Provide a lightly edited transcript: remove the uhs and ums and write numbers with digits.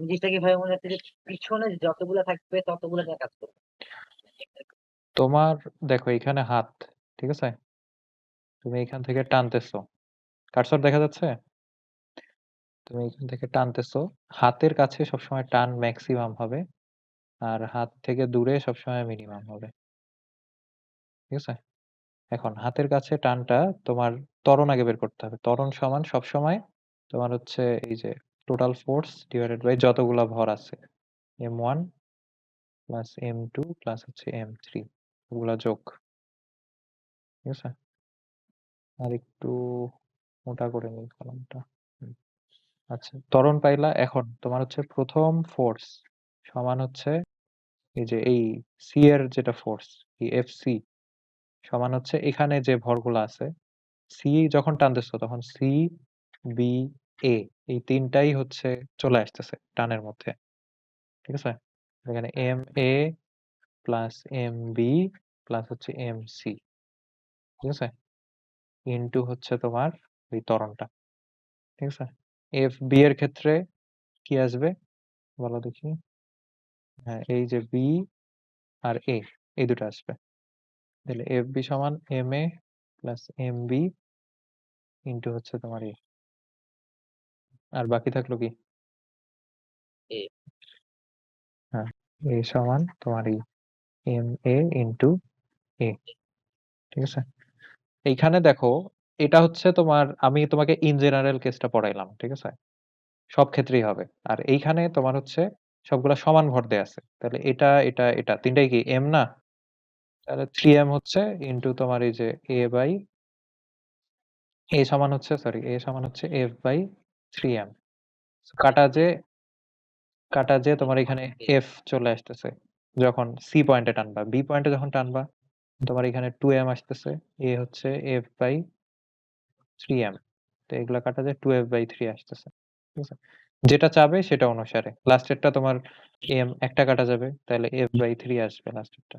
জিনিসটা কি ভাই মনে হচ্ছে যে পিছনে যতগুলা থাকবে ততগুলা নিয়ে কাজ করবে। তোমার দেখো এখানে হাত, ঠিক আছে? তুমি এখান থেকে টানতেছো, কার্সর দেখা যাচ্ছে? তুমি এখান থেকে টানতেছো, হাতের কাছে সবসময় টান ম্যাক্সিমাম হবে, আর হাত থেকে দূরে সবসময় মিনিমাম হবে, ঠিক আছে? এখন হাতের কাছে টানটা তোমার ত্বরণ আগে বের করতে হবে। ত্বরণ সমান সবসময় তোমার হচ্ছে এই যে টোটাল ফোর্স ডিভাইডেড বাই যতগুলা ভর আছে, m1 প্লাস m2 প্লাস হচ্ছে m3, ওগুলা যোগ, ঠিক আছে? আর একটু মোটা করে নিই কলমটা। আচ্ছা, ত্বরণ পাইলা। এখন তোমার হচ্ছে প্রথম ফোর্স সমান হচ্ছে এই যে এই সি এর যেটা ফোর্স, এই এফ সি সমান হচ্ছে এখানে যে ভরগুলো আছে, সি যখন টানতেছো তখন সি, বি, এ, এই তিনটাই হচ্ছে চলে আসতেছে টানের মধ্যে, ঠিক আছে? এখানে M A plus M B plus হচ্ছে এম সি, ঠিক আছে? ইনটু হচ্ছে তোমার ওই ত্বরণটা, ঠিক আছে? এফ বি এর ক্ষেত্রে কি আসবে বলো দেখি? হ্যাঁ, এই যে বি আর এ, এই দুটো আসবে। তাহলে এফ বি সমান M A plus M B into হচ্ছে তোমার এ। আর বাকি থাকলো কি? এ হ্যাঁ, এ সমান তোমার এই এম এ ইন্টু এ, ঠিক আছে? এইখানে দেখো, এটা হচ্ছে তোমার, আমি তোমাকে ইন জেনারেল কেসটা পড়াইলাম, ঠিক আছে? সব ক্ষেত্রেই হবে। আর এইখানে তোমার হচ্ছে সবগুলা সমান ভর দেয়া আছে, তাহলে এটা এটা এটা তিনটাই কি এম না? তাহলে 3m হচ্ছে ইন্টু তোমার এই যে এ বাই এ সমান হচ্ছে, সরি, এ সমান হচ্ছে এফ বাই 3m। কাটা যে তোমার এখানে এফ চলে আসতেছে যখন সি পয়েন্টে টানবা, বি পয়েন্টে যখন টানবা তোমার এখানে 2m আসতেছে, এ হচ্ছে এফ বাই 3m। তো এগুলা কাটা যায় 2f বাই 3 আসতেছে, ঠিক আছে? যেটা চাবে সেটা অনুসারে লাস্টেরটা তোমার এম একটা কাটা যাবে, তাহলে এফ বাই 3 আসবে লাস্টেরটা।